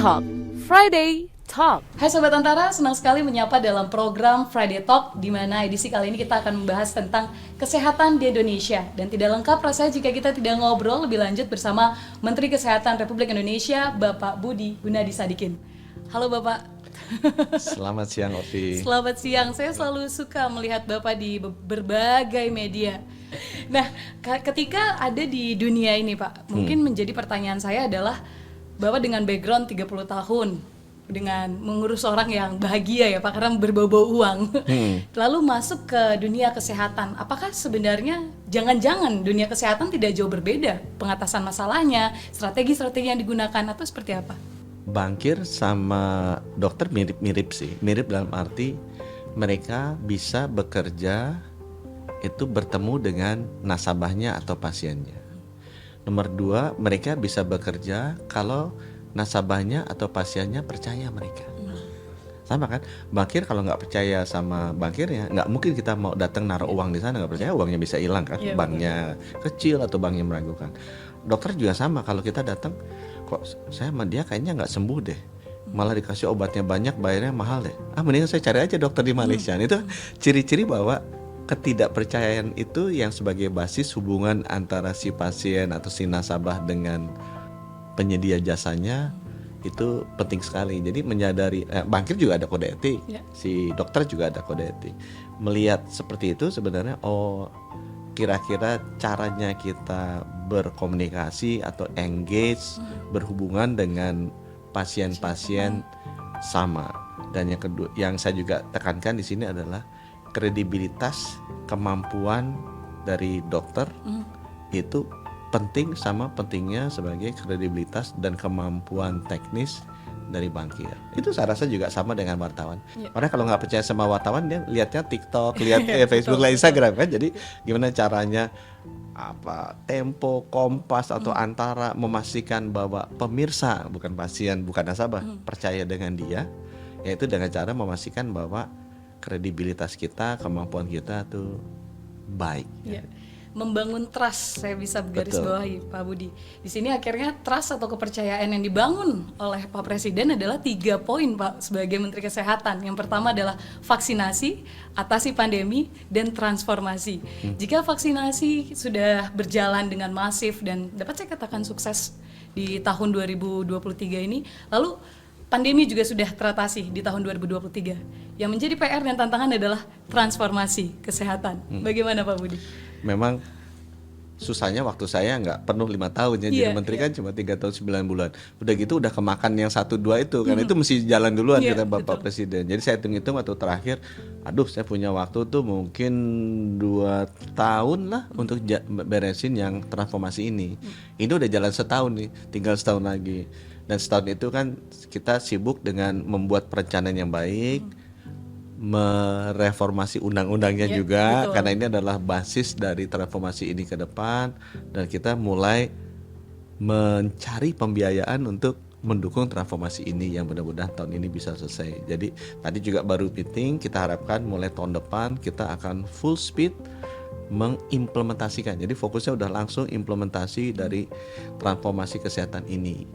Talk, Friday Talk. Hai Sobat Antara, senang sekali menyapa dalam program Friday Talk, di mana edisi kali ini kita akan membahas tentang kesehatan di Indonesia. Dan tidak lengkap rasanya jika kita tidak ngobrol lebih lanjut bersama Menteri Kesehatan Republik Indonesia, Bapak Budi Gunadisadikin. Halo Bapak. Selamat siang Ovi. Selamat siang, saya selalu suka melihat Bapak di berbagai media. Nah, ketika ada di dunia ini Pak, mungkin menjadi pertanyaan saya adalah Bapak dengan background 30 tahun dengan mengurus orang yang bahagia ya Pak, karena berbau-bau uang. Lalu masuk ke dunia kesehatan. Apakah sebenarnya jangan-jangan dunia kesehatan tidak jauh berbeda pengatasan masalahnya, strategi-strategi yang digunakan, atau seperti apa? Bankir sama dokter mirip-mirip sih. Mirip dalam arti mereka bisa bekerja itu bertemu dengan nasabahnya atau pasiennya. Nomor 2, mereka bisa bekerja kalau nasabahnya atau pasiennya percaya mereka. Sama kan? Bankir kalau nggak percaya sama bankirnya, nggak mungkin kita mau datang naruh uang di sana, nggak percaya uangnya bisa hilang kan? Iya, Banknya kecil atau banknya meragukan. Dokter juga sama, kalau kita datang, kok saya sama dia kayaknya nggak sembuh deh, malah dikasih obatnya banyak, bayarnya mahal deh. Mendingan saya cari aja dokter di Malaysia. Itu ciri-ciri bahwa ketidakpercayaan itu yang sebagai basis hubungan antara si pasien atau si nasabah dengan penyedia jasanya itu penting sekali. Jadi menyadari, bankir juga ada kode etik, si dokter juga ada kode etik. Melihat seperti itu sebenarnya, kira-kira caranya kita berkomunikasi atau engage, berhubungan dengan pasien-pasien sama. Dan yang kedua, yang saya juga tekankan di sini adalah kredibilitas, kemampuan dari dokter itu penting sama pentingnya sebagai kredibilitas dan kemampuan teknis dari bankir. Itu saya rasa juga sama dengan wartawan. Orang kalau nggak percaya sama wartawan, dia lihatnya TikTok, lihat Facebook, lihat Instagram kan. Jadi gimana caranya Tempo, Kompas atau Antara memastikan bahwa pemirsa, bukan pasien, bukan nasabah, percaya dengan dia, yaitu dengan cara memastikan bahwa kredibilitas kita, kemampuan kita tuh baik. Membangun trust, saya bisa garis bawahi Pak Budi. Di sini akhirnya trust atau kepercayaan yang dibangun oleh Pak Presiden adalah 3 poin Pak sebagai Menteri Kesehatan. Yang pertama adalah vaksinasi, atasi pandemi, dan transformasi. Jika vaksinasi sudah berjalan dengan masif dan dapat saya katakan sukses di tahun 2023 ini, lalu pandemi juga sudah teratasi di tahun 2023. Yang menjadi PR dan tantangan adalah transformasi kesehatan. Bagaimana Pak Budi? Memang susahnya waktu saya nggak penuh 5 tahun ya, jadi menteri kan cuma 3 tahun 9 bulan. Udah gitu udah kemakan yang 1-2 itu, karena itu mesti jalan duluan kita Bapak Presiden. Jadi saya hitung-hitung waktu terakhir, saya punya waktu tuh mungkin 2 tahun lah untuk beresin yang transformasi ini. Ini udah jalan setahun nih, tinggal setahun lagi. Dan setahun itu kan kita sibuk dengan membuat perencanaan yang baik, mereformasi undang-undangnya juga, karena ini adalah basis dari transformasi ini ke depan, dan kita mulai mencari pembiayaan untuk mendukung transformasi ini yang mudah-mudahan tahun ini bisa selesai. Jadi tadi juga baru meeting, kita harapkan mulai tahun depan kita akan full speed mengimplementasikan. Jadi fokusnya udah langsung implementasi dari transformasi kesehatan ini.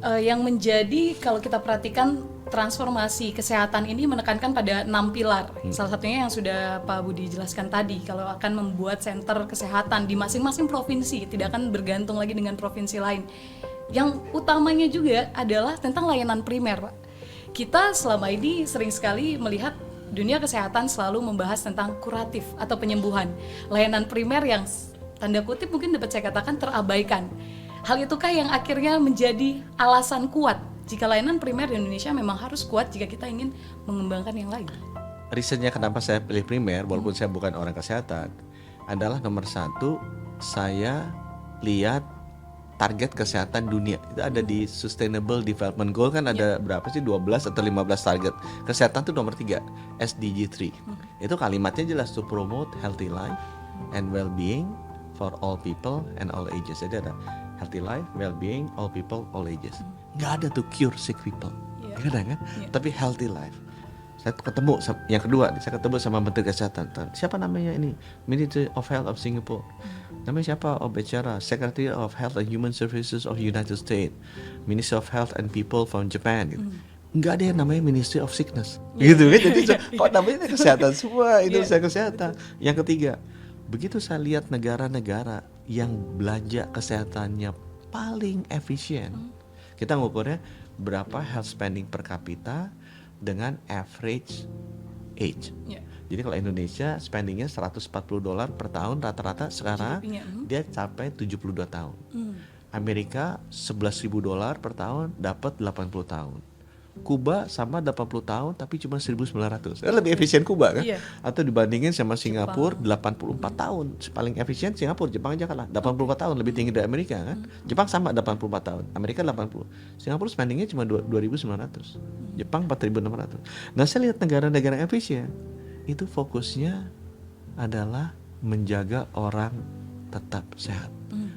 Yang menjadi, kalau kita perhatikan, transformasi kesehatan ini menekankan pada 6 pilar. Salah satunya yang sudah Pak Budi jelaskan tadi, kalau akan membuat center kesehatan di masing-masing provinsi, tidak akan bergantung lagi dengan provinsi lain. Yang utamanya juga adalah tentang layanan primer, Pak. Kita selama ini sering sekali melihat dunia kesehatan selalu membahas tentang kuratif atau penyembuhan. Layanan primer yang tanda kutip mungkin dapat saya katakan terabaikan. Hal itukah yang akhirnya menjadi alasan kuat jika layanan primer di Indonesia memang harus kuat jika kita ingin mengembangkan yang lain? Risetnya kenapa saya pilih primer, walaupun saya bukan orang kesehatan, adalah nomor 1, saya lihat target kesehatan dunia. Itu ada di Sustainable Development Goal kan, ada berapa sih, 12 atau 15 target. Kesehatan itu nomor 3, SDG 3. Itu kalimatnya jelas, to promote healthy life and well-being for all people and all ages. Jadi ada healthy life, well-being, all people, all ages. Nggak ada tuh cure sick people, nggak ada kan? Tapi healthy life. Saya ketemu yang kedua, saya ketemu sama Menteri Kesehatan. Siapa namanya ini? Ministry of Health of Singapore. Namanya siapa? Oh, bicara Secretary of Health and Human Services of United States, Ministry of Health and People from Japan. Gitu. Nggak ada yang namanya Ministry of Sickness, gitu kan? Jadi kok namanya kesehatan semua, itu saya kesehatan. Yang ketiga, begitu saya lihat negara-negara yang belanja kesehatannya paling efisien, kita ngukurnya berapa health spending per kapita dengan average age. Jadi kalau Indonesia spendingnya $140 per tahun rata-rata sekarang, dia capai 72 tahun. Amerika $11.000 per tahun dapat 80 tahun. Kuba sama 80 tahun tapi cuma 1.900. Lebih efisien Kuba kan? Atau dibandingin sama Singapura 84 tahun. Paling efisien Singapura, Jepang aja kalah 84 tahun, lebih tinggi dari Amerika kan? Jepang sama 84 tahun, Amerika 80. Singapura spendingnya cuma 2.900. Jepang 4.600. Nah, saya lihat negara-negara yang efisien itu fokusnya adalah menjaga orang tetap sehat,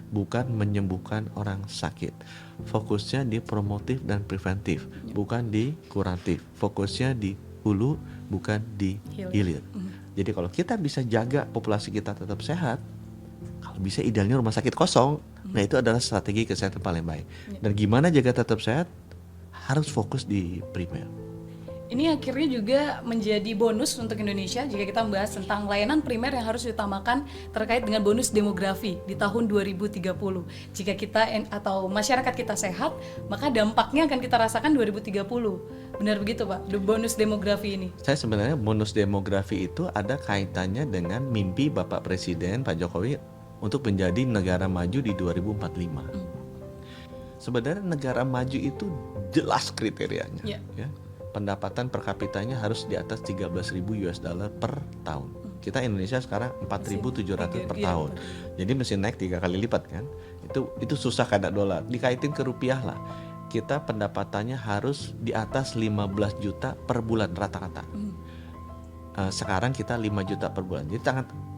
bukan menyembuhkan orang sakit. Fokusnya di promotif dan preventif, bukan di kuratif. Fokusnya di hulu, bukan di hilir. Jadi kalau kita bisa jaga populasi kita tetap sehat, kalau bisa idealnya rumah sakit kosong. Nah, itu adalah strategi kesehatan paling baik. Dan gimana jaga tetap sehat? Harus fokus di primer. Ini akhirnya juga menjadi bonus untuk Indonesia jika kita membahas tentang layanan primer yang harus diutamakan terkait dengan bonus demografi di tahun 2030. Jika kita atau masyarakat kita sehat, maka dampaknya akan kita rasakan 2030. Benar begitu, Pak? Bonus demografi ini. Saya sebenarnya bonus demografi itu ada kaitannya dengan mimpi Bapak Presiden Pak Jokowi untuk menjadi negara maju di 2045. Sebenarnya negara maju itu jelas kriterianya. Ya. Pendapatan per kapitanya harus di atas 13.000 US dollar per tahun. Kita Indonesia sekarang 4.700 per tahun. Jadi mesti naik 3 kali lipat kan. Itu susah karena dolar. Dikaitin ke rupiah lah. Kita pendapatannya harus di atas 15 juta per bulan rata-rata. Sekarang kita 5 juta per bulan. Jadi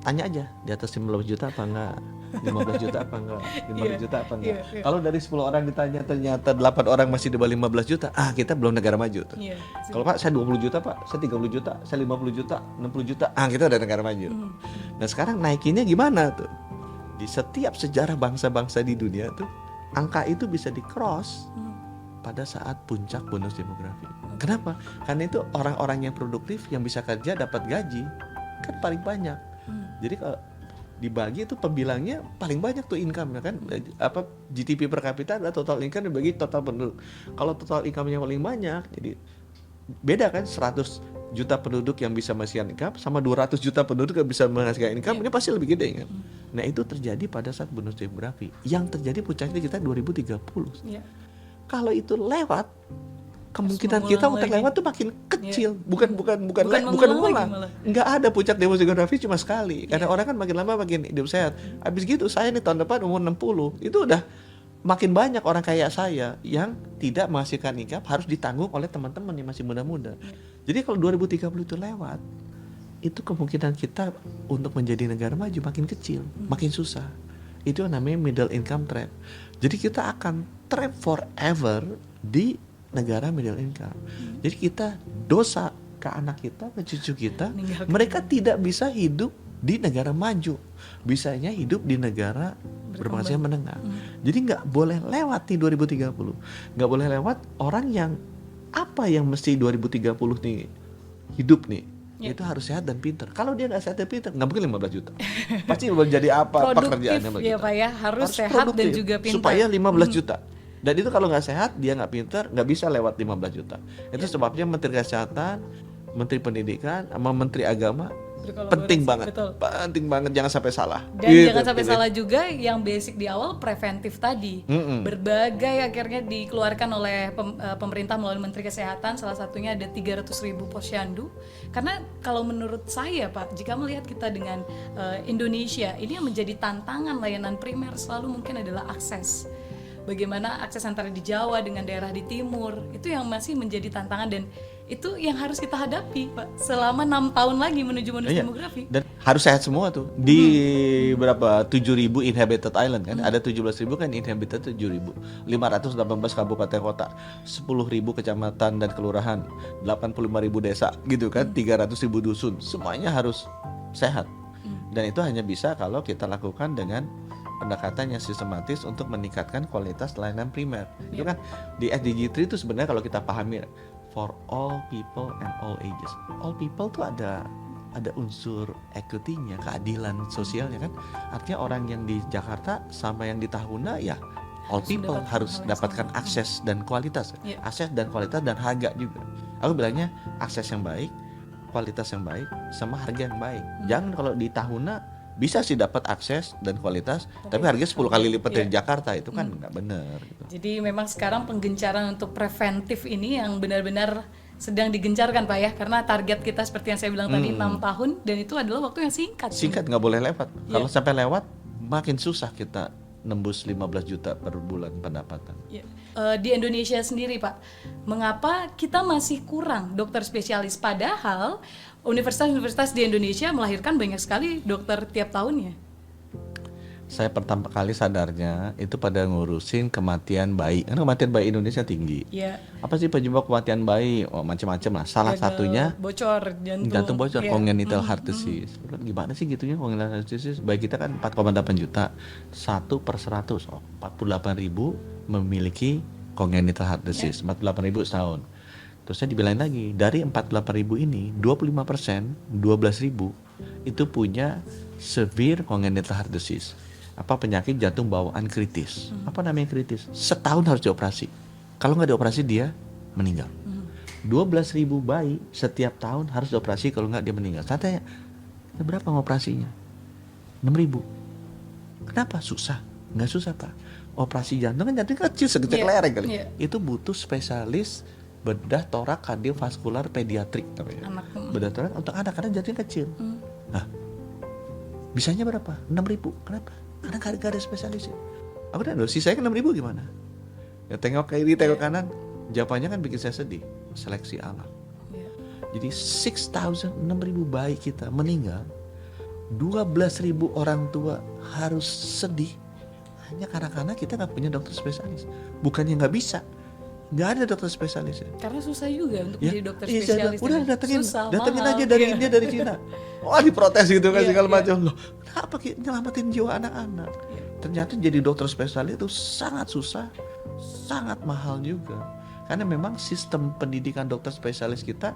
tanya aja di atas 15 juta apa enggak? 15 juta apa enggak? 15 juta apa enggak? Kalau dari 10 orang ditanya ternyata 8 orang masih di bawah 15 juta, kita belum negara maju tuh. Kalau Pak saya 20 juta Pak, saya 30 juta, saya 50 juta, 60 juta, kita udah negara maju. Nah sekarang naikinnya gimana tuh? Di setiap sejarah bangsa-bangsa di dunia tuh, angka itu bisa di-cross pada saat puncak bonus demografi. Kenapa? Karena itu orang-orang yang produktif yang bisa kerja dapat gaji kan paling banyak. Jadi kalau dibagi itu pembilangnya paling banyak tuh income kan, GDP per kapita adalah total income dibagi total penduduk. Kalau total income-nya paling banyak, jadi beda kan 100 juta penduduk yang bisa menghasilkan income sama 200 juta penduduk yang bisa menghasilkan income, ini pasti lebih gede kan. Nah itu terjadi pada saat bonus demografi yang terjadi puncaknya kita 2030. Kalau itu lewat, kemungkinan kita untuk lewat tuh makin kecil, bukan mengulang. Nggak ada puncak demografi cuma sekali, karena orang kan makin lama makin hidup sehat. Habis gitu saya nih tahun depan umur 60, itu udah makin banyak orang kayak saya yang tidak menghasilkan income harus ditanggung oleh teman-teman yang masih muda-muda. Jadi kalau 2030 itu lewat, itu kemungkinan kita untuk menjadi negara maju makin kecil, makin susah. Itu namanya middle income trap. Jadi kita akan trap forever di negara middle income. Jadi kita dosa ke anak kita, ke cucu kita, mereka tidak bisa hidup di negara maju, bisanya hidup di negara berpenghasilan menengah. Jadi nggak boleh lewat nih 2030, nggak boleh lewat orang yang apa yang mesti 2030 nih hidup nih. Itu harus sehat dan pintar. Kalau dia nggak sehat dan pintar, nggak mungkin 15 juta. Pasti jadi apa pekerjaannya? Produktif ya Pak ya, harus sehat dan juga pintar. Supaya 15 juta. Dan itu kalau nggak sehat, dia nggak pintar, nggak bisa lewat 15 juta. Itu sebabnya Menteri Kesehatan, Menteri Pendidikan, sama Menteri Agama penting banget. Penting banget, jangan sampai salah. Dan jangan sampai salah juga yang basic di awal preventif tadi. Berbagai akhirnya dikeluarkan oleh pemerintah melalui Menteri Kesehatan, salah satunya ada 300.000 posyandu. Karena kalau menurut saya Pak, jika melihat kita dengan Indonesia, ini yang menjadi tantangan layanan primer selalu mungkin adalah akses. Bagaimana akses antara di Jawa dengan daerah di timur, itu yang masih menjadi tantangan dan itu yang harus kita hadapi Pak selama 6 tahun lagi menuju bonus demografi. Dan harus sehat semua tuh di berapa 7.000 inhabited island kan, ada 17.000 kan inhabited, 7.000, 518 kabupaten kota, 10.000 kecamatan dan kelurahan, 85.000 desa gitu kan, 300.000 dusun, semuanya harus sehat. Dan itu hanya bisa kalau kita lakukan dengan pendekatan yang sistematis untuk meningkatkan kualitas layanan primer. Itu kan di SDG 3 itu sebenarnya kalau kita pahami for all people and all ages. All people tuh ada unsur equity-nya, keadilan sosialnya kan. Artinya orang yang di Jakarta sama yang di Tahuna ya all people harus dapatkan akses dan kualitas. Akses dan kualitas dan harga juga. Aku bilangnya akses yang baik, kualitas yang baik, sama harga yang baik. Jangan kalau di Tahuna bisa sih dapat akses dan kualitas, tapi harga 10 kali lipat dari Jakarta, itu kan nggak benar gitu. Jadi memang sekarang penggencaran untuk preventif ini yang benar-benar sedang digencarkan Pak ya, karena target kita seperti yang saya bilang tadi 6 tahun, dan itu adalah waktu yang singkat. Singkat, nggak boleh lewat. Kalau sampai lewat makin susah kita nembus 15 juta per bulan pendapatan. Di Indonesia sendiri Pak, mengapa kita masih kurang dokter spesialis, padahal universitas-universitas di Indonesia melahirkan banyak sekali dokter tiap tahunnya? Saya pertama kali sadarnya itu pada ngurusin kematian bayi. Karena kematian bayi Indonesia tinggi. Apa sih penyebab kematian bayi? Oh, macam-macam lah. Salah satunya bocor jantung bocor, congenital heart disease. Gimana sih gitunya congenital heart disease? Bayi kita kan 4,8 juta, 1/100, 48.000 memiliki congenital heart disease, 48.000 setahun. Terus saya dibilangin lagi, dari 48.000 ini 25%, 12.000 itu punya severe congenital heart disease. Apa penyakit jantung bawaan kritis. Apa namanya kritis? Setahun harus dioperasi. Kalau nggak dioperasi dia meninggal. 12.000 bayi setiap tahun harus dioperasi, kalau nggak dia meninggal. Saya tanya, berapa ngoperasinya? 6.000. Kenapa? Susah? Nggak susah Pak. Operasi jantung kan jantung kecil segede kelereng kali. Itu butuh spesialis bedah torak kardiovaskular pediatrik namanya. Bedah torak untuk anak karena jantung kecil. Nah, bisanya berapa? 6.000. Kenapa? Karena gak ada spesialisnya. Aku udah dosis saya kan 6.000 gimana? Ya tengok kiri, tengok kanan. Jawabannya kan bikin saya sedih. Seleksi alam. Jadi 6.000 bayi kita meninggal. 12.000 orang tua harus sedih hanya karena kita gak punya dokter spesialis. Bukannya gak bisa, gak ada dokter spesialis. Karena susah juga untuk jadi dokter spesialis. Udah datengin aja dari India, dari Cina. Wah diprotes gitu kan segala macam. Loh, kenapa nyelamatin jiwa anak-anak? Ternyata jadi dokter spesialis itu sangat susah, sangat mahal juga. Karena memang sistem pendidikan dokter spesialis kita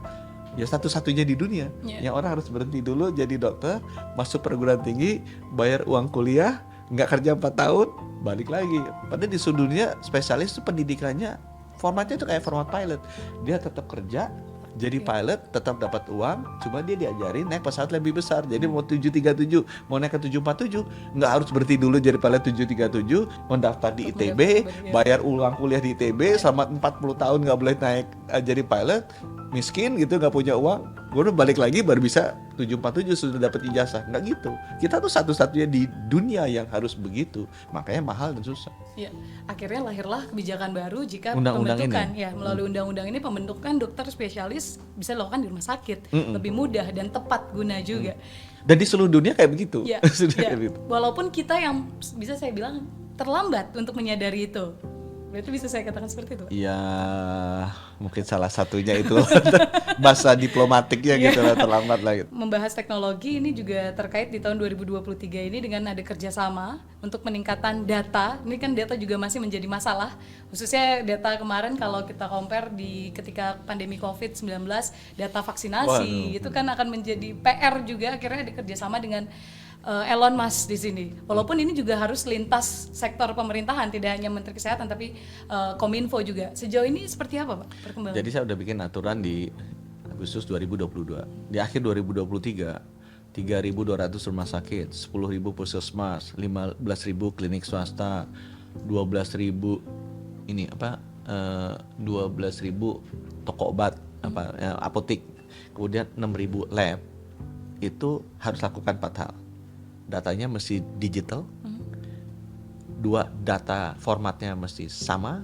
ya satu-satunya di dunia. Yang orang harus berhenti dulu jadi dokter, masuk perguruan tinggi, bayar uang kuliah, nggak kerja 4 tahun, balik lagi. Padahal di seluruh dunia spesialis itu pendidikannya formatnya itu kayak format pilot. Dia tetap kerja, jadi pilot, tetap dapat uang, cuma dia diajarin naik pesawat lebih besar. Jadi mau 737, mau naik ke 747, nggak harus berhenti dulu jadi pilot 737, mendaftar di ITB, bayar uang kuliah di ITB, selama 40 tahun nggak boleh naik jadi pilot, miskin gitu, nggak punya uang, baru balik lagi baru bisa 747 sudah dapat ijazah. Nggak gitu. Kita tuh satu-satunya di dunia yang harus begitu, makanya mahal dan susah. Ya, akhirnya lahirlah kebijakan baru jika undang-undang pembentukan ini. Melalui undang-undang ini pembentukan dokter spesialis bisa dilakukan di rumah sakit, lebih mudah dan tepat guna juga. Dan di seluruh dunia kayak begitu. Kayak gitu. Walaupun kita yang bisa saya bilang terlambat untuk menyadari itu. Berarti bisa saya katakan seperti itu? Ya, mungkin salah satunya itu bahasa diplomatiknya gitu lah, terlambat lah gitu. Membahas teknologi ini juga terkait di tahun 2023 ini dengan ada kerjasama untuk peningkatan data. Ini kan data juga masih menjadi masalah, khususnya data kemarin kalau kita compare di ketika pandemi COVID-19, data vaksinasi. Itu kan akan menjadi PR juga, akhirnya ada kerjasama dengan Elon Musk di sini. Walaupun ini juga harus lintas sektor pemerintahan, tidak hanya Menteri Kesehatan tapi Kominfo juga. Sejauh ini seperti apa Pak perkembangan? Jadi saya udah bikin aturan di Agustus 2022. Di akhir 2023, 3.200 rumah sakit, 10.000 puskesmas, 15.000 klinik swasta, 12.000 toko obat, apotik, kemudian 6.000 lab. Itu harus lakukan 4 hal. Datanya mesti digital, 2 data formatnya mesti sama,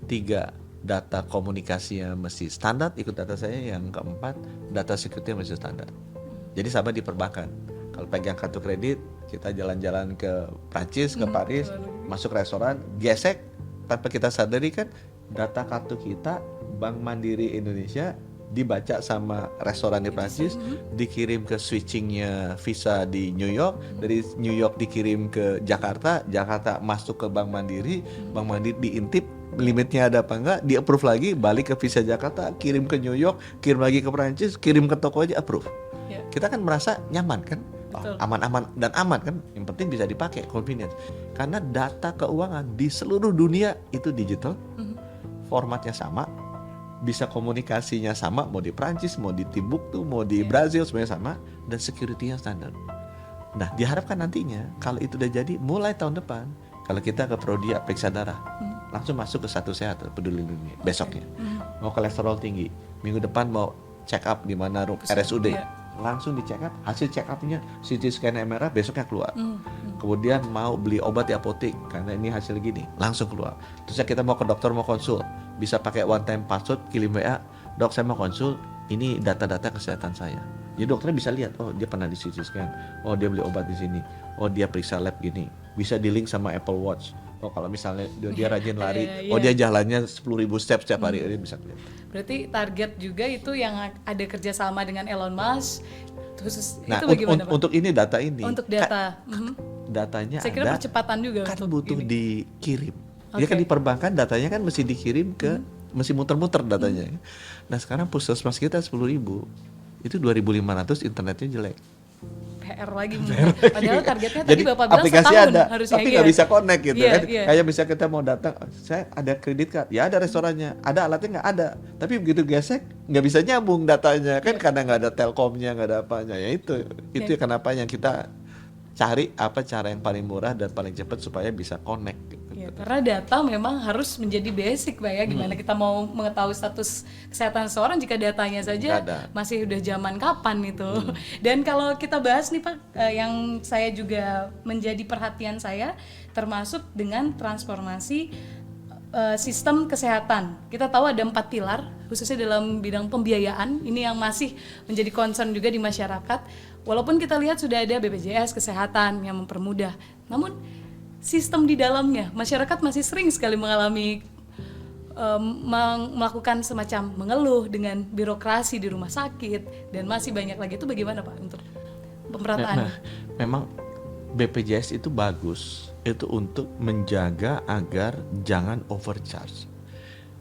3 data komunikasinya mesti standar, ikut data saya, yang keempat data security mesti standar. Jadi sama di perbankan, Kalau pegang kartu kredit, kita jalan-jalan ke Prancis, ke Paris, masuk restoran, gesek tanpa kita sadari kan data kartu kita Bank Mandiri Indonesia dibaca sama restoran di Prancis, dikirim ke switchingnya Visa di New York, dari New York dikirim ke Jakarta, Jakarta masuk ke Bank Mandiri, Bank Mandiri diintip limitnya ada apa enggak, di approve lagi, balik ke Visa Jakarta, kirim ke New York, kirim lagi ke Prancis, kirim ke toko aja approve. Ya. Kita kan merasa nyaman kan, Betul. aman-aman dan aman kan, yang penting bisa dipakai, convenience. Karena data keuangan di seluruh dunia itu digital, formatnya sama, bisa komunikasinya sama, mau di Prancis, mau di Timbuktu, mau di Brazil, semuanya sama, dan security-nya standar. Nah, diharapkan nantinya kalau itu udah jadi mulai tahun depan, kalau kita ke Prodi periksa darah, langsung masuk ke Satu Sehat, Peduli Lindungi besoknya. Mau kolesterol tinggi, minggu depan mau check up di mana RSUD, langsung di check up, hasil check up-nya CT scan MRI besoknya keluar. Kemudian mau beli obat di apotek karena ini hasil gini, langsung keluar. Terus kita mau ke dokter mau konsul, bisa pakai one time password, kirim WA, dok saya mau konsul, ini data-data kesehatan saya. Jadi dokternya bisa lihat, oh dia pernah di CT scan, oh dia beli obat di sini, oh dia periksa lab gini, bisa di link sama Apple Watch. Oh kalau misalnya dia rajin lari, oh dia jalannya 10.000 steps setiap hari, dia bisa lihat. Berarti target juga itu yang ada kerjasama dengan Elon Musk, khusus Nah, itu bagaimana Pak? untuk ini data ini, Untuk data, datanya saya kira ada, percepatan juga kan untuk butuh ini. dikirim. Dia kan di perbankan datanya kan mesti dikirim ke, mesti muter-muter datanya. Nah sekarang puskesmas kita 10.000, itu 2.500 internetnya jelek. PR lagi mungkin. Padahal targetnya tadi Jadi Bapak bilang aplikasi setahun ada, harusnya. tapi nggak bisa connect gitu Iya, kan. iya. Kayak bisa kita mau datang, saya ada kredit card, ya ada restorannya, ada alatnya nggak ada. Tapi begitu gesek nggak bisa nyambung datanya kan karena nggak ada telkomnya, nggak ada apanya. Ya itu kenapa yang kita cari apa cara yang paling murah dan paling cepat supaya bisa connect. Gitu. Ya, karena data memang harus menjadi basic Pak ya. Gimana kita mau mengetahui status kesehatan seseorang jika datanya saja Nggak ada. masih udah zaman kapan itu. Dan kalau kita bahas nih Pak, yang saya juga menjadi perhatian saya termasuk dengan transformasi sistem kesehatan. Kita tahu ada 4 pilar, khususnya dalam bidang pembiayaan. Ini yang masih menjadi concern juga di masyarakat. Walaupun kita lihat sudah ada BPJS Kesehatan yang mempermudah, namun sistem di dalamnya, masyarakat masih sering sekali mengalami melakukan semacam mengeluh dengan birokrasi di rumah sakit, dan masih banyak lagi. Itu bagaimana Pak untuk pemerataan? Memang BPJS itu bagus, itu untuk menjaga agar jangan overcharge.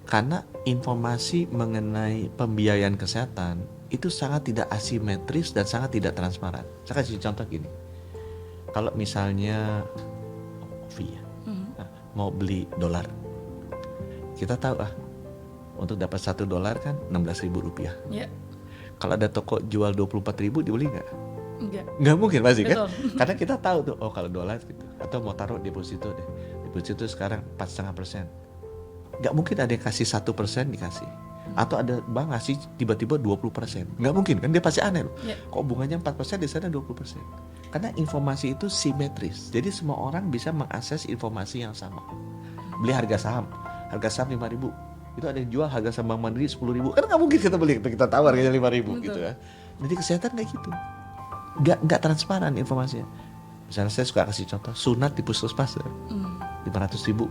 Karena informasi mengenai pembiayaan kesehatan itu sangat tidak asimetris dan sangat tidak transparan. Saya kasih contoh gini. Kalau misalnya mau beli dolar, kita tahu untuk dapat $1 kan 16.000 rupiah. Ya. Kalau ada toko jual 24.000 dibeli nggak? Enggak. Nggak mungkin pasti kan? Betul. Karena kita tahu tuh, oh kalau dolar gitu, atau mau taruh deposito deh, deposito sekarang 4,5%. Nggak mungkin ada yang kasih 1% dikasih, atau ada bank ngasih tiba-tiba 20%. Nggak mungkin kan, dia pasti aneh loh. Ya. Kok bunganya 4% di sana 20%? Karena informasi itu simetris, jadi semua orang bisa mengakses informasi yang sama. Beli harga saham 5.000, itu ada yang jual harga saham Bank Mandiri 10.000, kan nggak mungkin kita beli, kita tahu harganya 5.000 gitu kan. Jadi kesehatan kayak gitu, nggak transparan informasinya. Misalnya saya suka kasih contoh, sunat di puskesmas 500.000,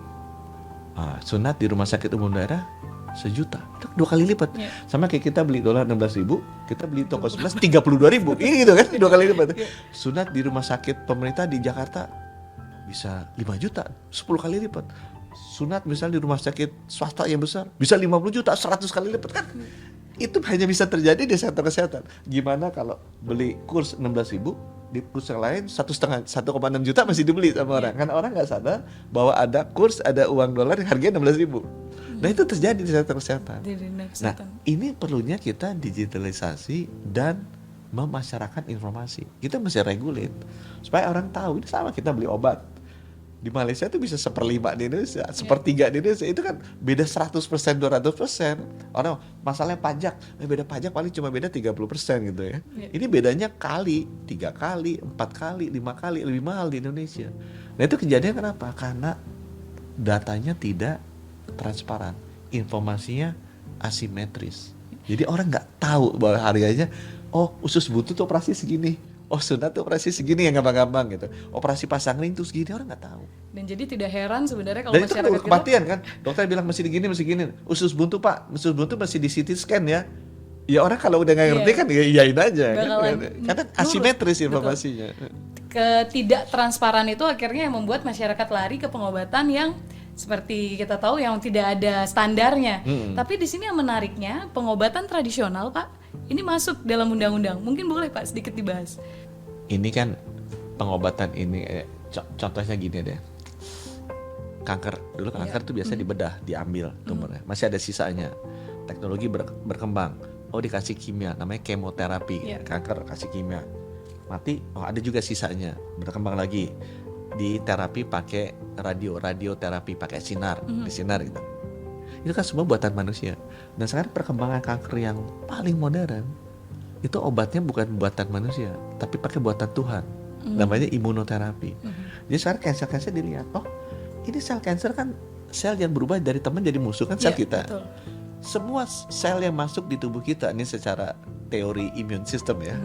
sunat di rumah sakit umum daerah 1 juta, itu 2 kali lipat. Sama kayak kita beli dolar 16.000, kita beli toko sebelah 32.000, ini gitu kan, 2 kali lipat. Sunat di rumah sakit pemerintah di Jakarta bisa 5 juta, 10 kali lipat. Sunat misalnya di rumah sakit swasta yang besar bisa 50 juta, 100 kali lipat kan. Itu hanya bisa terjadi di sektor kesehatan. Gimana kalau beli kurs 16.000, di kurs yang lain 1,6 juta masih dibeli sama orang. Karena orang nggak sadar bahwa ada kurs, ada uang dolar yang harganya 16.000. Nah itu terjadi di sektor kesehatan. Nah ini perlunya kita digitalisasi dan memasyarakatkan informasi. Kita mesti regulate supaya orang tahu. Ini sama kita beli obat di Malaysia itu bisa 1/5 di Indonesia, 1/3 di Indonesia. Itu kan beda 100%, 200%. Orang masalahnya pajak, beda pajak paling cuma beda 30% gitu ya. Ini bedanya kali 3 kali, 4 kali, 5 kali lebih mahal di Indonesia. Nah itu kejadian kenapa? Karena datanya tidak transparan, informasinya asimetris. Jadi orang nggak tahu bahwa harganya, oh usus butut operasi segini, Oh sunat tuh operasi segini yang gampang-gampang gitu. Operasi pasang ring tuh segini orang nggak tahu. Dan jadi tidak heran sebenarnya kalau Dan itu masyarakat kita kematian kan. Dokter bilang mesti begini, mesti gini. Usus buntu pak, usus buntu masih di CT scan ya. Ya orang kalau udah nggak ngerti Iya. kan ya iyain aja kan. Bakalan Karena nurut. asimetris Betul. informasinya. ketidaktransparan itu akhirnya yang membuat masyarakat lari ke pengobatan yang seperti kita tahu yang tidak ada standarnya. Tapi di sini yang menariknya pengobatan tradisional Pak ini masuk dalam undang-undang. Mungkin boleh Pak sedikit dibahas. Ini kan pengobatan ini contohnya gini deh. Kanker dulu tuh biasa dibedah, diambil tumornya. Masih ada sisanya. Teknologi berkembang. Oh dikasih kimia, namanya kemoterapi. Kanker kasih kimia. Mati, oh ada juga sisanya. Berkembang lagi. Di terapi pakai radioterapi pakai sinar, disinar gitu. Itu kan semua buatan manusia. Dan sekarang perkembangan kanker yang paling modern itu obatnya bukan buatan manusia, tapi pakai buatan Tuhan. Namanya imunoterapi. Jadi sekarang cancer dilihat, oh ini sel cancer kan sel yang berubah dari teman jadi musuh kan sel kita. Betul. Semua sel yang masuk di tubuh kita ini secara teori immune system ya.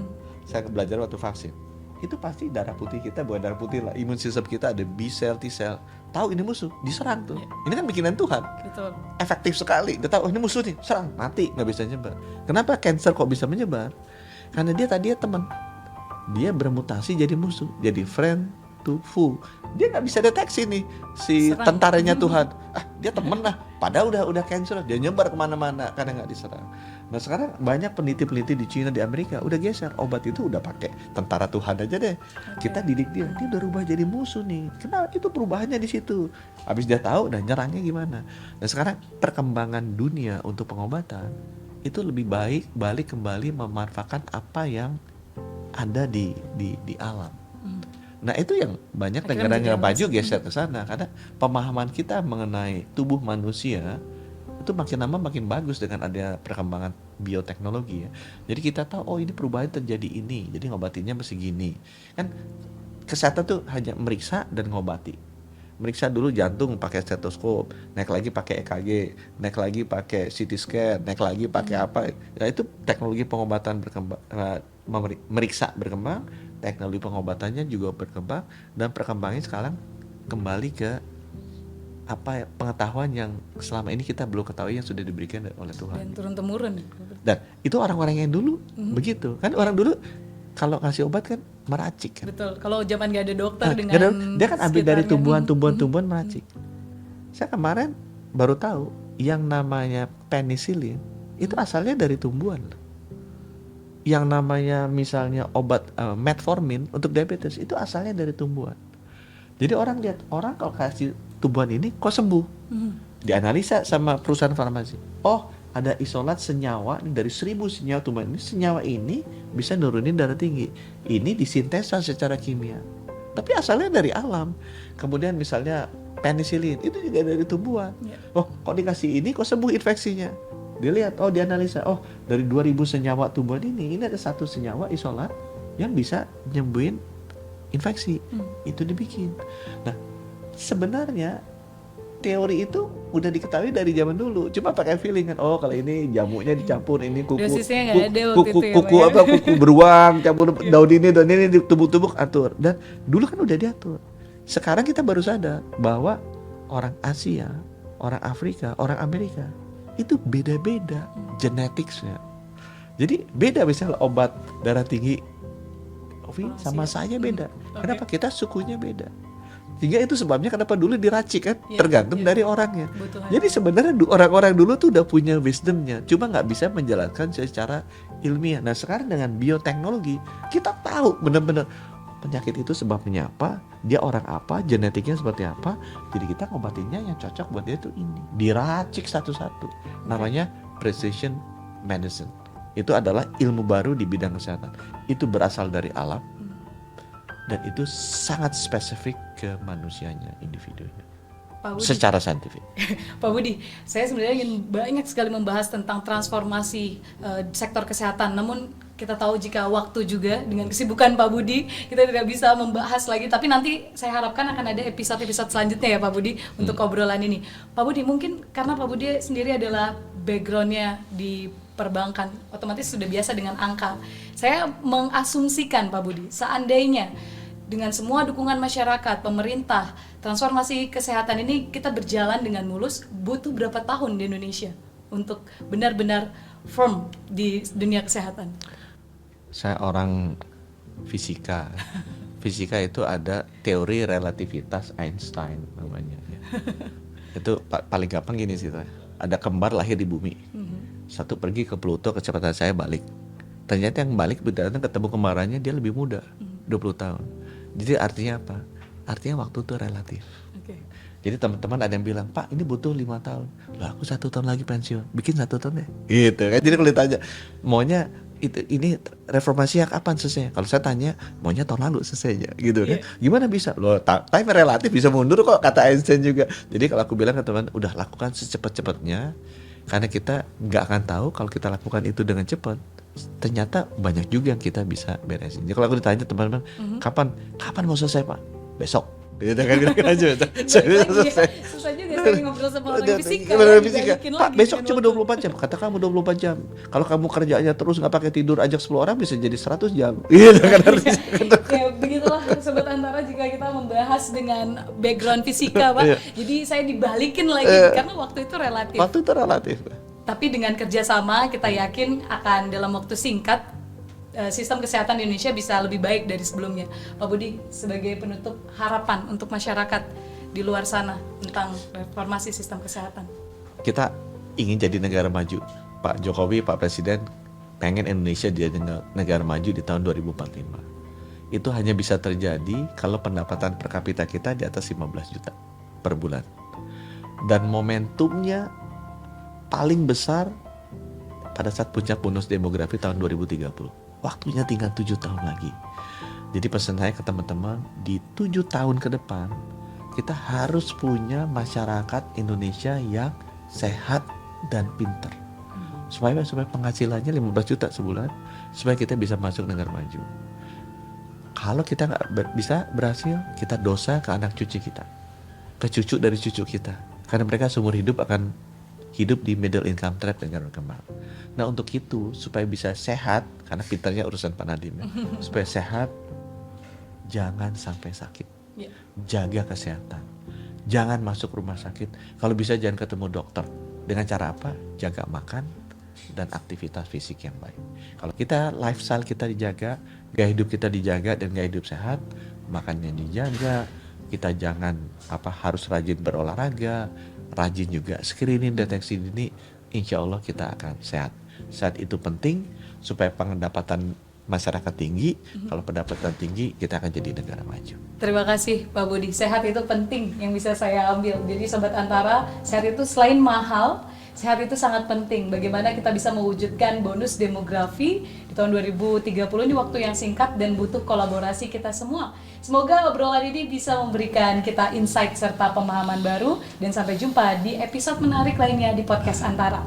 Saya belajar waktu vaksin. Itu pasti darah putih kita bukan darah putih lah. Imun sistem kita ada B cell, T cell. Tahu ini musuh, diserang tuh. Ini kan bikinan Tuhan. Betul. Efektif sekali. Dia tahu ini musuh nih, serang, mati, nggak bisa nyebar. Kenapa cancer kok bisa menyebar? Karena dia tadinya teman. Dia bermutasi jadi musuh, jadi friend to foe. Dia nggak bisa deteksi nih si Serang. tentaranya Tuhan. Dia temen lah. Padahal udah cancer, dia nyebar kemana-mana karena nggak diserang. Nah sekarang banyak peneliti-peneliti di Cina, di Amerika udah geser obat itu udah pakai tentara Tuhan aja deh. Kita didik dia udah rubah jadi musuh nih. Kenapa itu perubahannya di situ? Habis dia tahu dan nyerangnya gimana. Nah sekarang perkembangan dunia untuk pengobatan itu lebih baik balik kembali memanfaatkan apa yang ada di alam. Nah itu yang banyak negara-negara maju geser ke sana karena pemahaman kita mengenai tubuh manusia itu makin lama makin bagus dengan ada perkembangan bioteknologi ya. Jadi kita tahu oh ini perubahan terjadi ini, jadi ngobatinnya mesti gini. Kan kesehatan tuh hanya meriksa dan ngobati. Meriksa dulu jantung pakai stetoskop, naik lagi pakai EKG, naik lagi pakai CT scan, naik lagi pakai apa. Ya itu teknologi pengobatan berkembang, meriksa berkembang, teknologi pengobatannya juga berkembang dan perkembangannya sekarang kembali ke apa ya, pengetahuan yang selama ini kita belum ketahui yang sudah diberikan oleh Tuhan. Dan turun temurun. Dan itu orang-orang yang dulu begitu kan, orang dulu kalau ngasih obat kan meracik kan. Betul. Kalau zaman nggak ada dokter dengan dia kan ambil dari sekitarnya. tumbuhan meracik. Saya kemarin baru tahu yang namanya penicillin itu asalnya dari tumbuhan. Yang namanya misalnya obat metformin untuk diabetes itu asalnya dari tumbuhan. Jadi orang lihat orang kalau kasih tumbuhan ini kok sembuh. Dianalisa sama perusahaan farmasi. Oh, ada isolat senyawa dari 1000 senyawa tumbuhan ini. Senyawa ini bisa nurunin darah tinggi. Ini disintesa secara kimia. Tapi asalnya dari alam. Kemudian misalnya penicillin itu juga dari tumbuhan. Oh, kok dikasih ini kok sembuh infeksinya? Dilihat, oh dianalisa, oh dari 2000 senyawa tumbuhan ini ada satu senyawa isolat yang bisa nyembuhin infeksi. Itu dibikin. Nah, sebenarnya teori itu udah diketahui dari zaman dulu. Cuma pakai feeling kan. Oh, kalau ini jamunya dicampur, ini kuku kuku beruang, campur daun ini ditumbuk-tumbuk atur. Dan dulu kan udah diatur. Sekarang kita baru sadar bahwa orang Asia, orang Afrika, orang Amerika itu beda-beda genetiknya. Jadi beda misalnya obat darah tinggi sama saya beda. Kenapa? Kita sukunya beda. Sehingga itu sebabnya kenapa dulu diracik kan, tergantung dari orangnya. Jadi sebenarnya orang-orang dulu tuh udah punya wisdomnya, cuma nggak bisa menjalankan secara ilmiah. Nah sekarang dengan bioteknologi kita tahu benar-benar penyakit itu sebabnya apa, dia orang apa, genetiknya seperti apa. Jadi kita ngobatinnya yang cocok buat dia itu ini. Diracik satu-satu. Namanya precision medicine. Itu adalah ilmu baru di bidang kesehatan. Itu berasal dari alam. Dan itu sangat spesifik ke manusianya, individunya. Secara saintifik. Pak Budi, saya sebenarnya ingin banyak sekali membahas tentang transformasi sektor kesehatan. Namun kita tahu jika waktu juga dengan kesibukan Pak Budi, kita tidak bisa membahas lagi. Tapi nanti saya harapkan akan ada episode-episode selanjutnya ya Pak Budi untuk obrolan ini. Pak Budi, mungkin karena Pak Budi sendiri adalah backgroundnya di perbankan, otomatis sudah biasa dengan angka. Saya mengasumsikan Pak Budi, seandainya dengan semua dukungan masyarakat, pemerintah, transformasi kesehatan ini kita berjalan dengan mulus, butuh berapa tahun di Indonesia untuk benar-benar firm di dunia kesehatan? Saya orang fisika. Fisika itu ada teori relativitas Einstein namanya. Itu paling gampang gini sih, ada kembar lahir di bumi. Satu pergi ke Pluto, kecepatan saya balik. Ternyata yang balik datang ketemu kembarannya dia lebih muda, 20 tahun. Jadi artinya apa? Artinya waktu itu relatif. Okay. Jadi teman-teman ada yang bilang, Pak ini butuh 5 tahun. Lah aku 1 tahun lagi pensiun, bikin 1 tahun deh. Gitu kan. Jadi kalau ditanya, maunya ini reformasi yang kapan selesai? Kalau saya tanya, maunya tahun lalu selesainya, gitu kan? Gimana bisa? Loh, time relatif bisa mundur kok, kata Einstein juga. Jadi kalau aku bilang ke teman, udah lakukan secepat-cepatnya, karena kita nggak akan tahu kalau kita lakukan itu dengan cepat. Ternyata banyak juga yang kita bisa beresin. Jadi kalau aku ditanya teman-teman, kapan mau selesai Pak? Besok. Gitu kan kira-kira aja. Susah juga saya ngobrol sama orang fisika. Pak besok cuma 24 jam. Kata kamu 24 jam. Kalau kamu kerjanya terus nggak pakai tidur, ajak 10 orang bisa jadi 100 jam. Gitu kan artinya. Ya begitulah Sobat Antara, jika kita membahas dengan background fisika Pak. Jadi saya dibalikin lagi karena waktu itu relatif. Waktu itu relatif. Tapi dengan kerjasama kita yakin akan dalam waktu singkat sistem kesehatan di Indonesia bisa lebih baik dari sebelumnya. Pak Budi, sebagai penutup, harapan untuk masyarakat di luar sana tentang reformasi sistem kesehatan. Kita ingin jadi negara maju. Pak Jokowi, Pak Presiden pengen Indonesia jadi negara maju di tahun 2045. Itu hanya bisa terjadi kalau pendapatan per kapita kita di atas 15 juta per bulan. Dan momentumnya paling besar pada saat puncak bonus demografi tahun 2030. Waktunya tinggal 7 tahun lagi. Jadi pesan saya ke teman-teman, di 7 tahun ke depan kita harus punya masyarakat Indonesia yang sehat dan pintar. Supaya penghasilannya 15 juta sebulan, supaya kita bisa masuk negara maju. Kalau kita nggak bisa berhasil, kita dosa ke anak cucu kita, ke cucu dari cucu kita, karena mereka seumur hidup akan hidup di middle income trap negara berkembang. Nah untuk itu supaya bisa sehat, karena pintarnya urusan Pak Nadiem ya, supaya sehat jangan sampai sakit, jaga kesehatan, jangan masuk rumah sakit, kalau bisa jangan ketemu dokter. Dengan cara apa? Jaga makan dan aktivitas fisik yang baik. Kalau kita lifestyle kita dijaga, gaya hidup kita dijaga dan gaya hidup sehat, makannya dijaga, kita jangan harus rajin berolahraga, rajin juga screening deteksi dini, insya Allah kita akan sehat. Saat itu penting supaya pendapatan masyarakat tinggi. Kalau pendapatan tinggi kita akan jadi negara maju. Terima kasih Pak Budi. Sehat itu penting yang bisa saya ambil. Jadi Sobat Antara, sehat itu selain mahal, sehat itu sangat penting. Bagaimana kita bisa mewujudkan bonus demografi di tahun 2030 ini, waktu yang singkat dan butuh kolaborasi kita semua. Semoga obrolan ini bisa memberikan kita insight serta pemahaman baru, dan sampai jumpa di episode menarik lainnya di podcast Antara.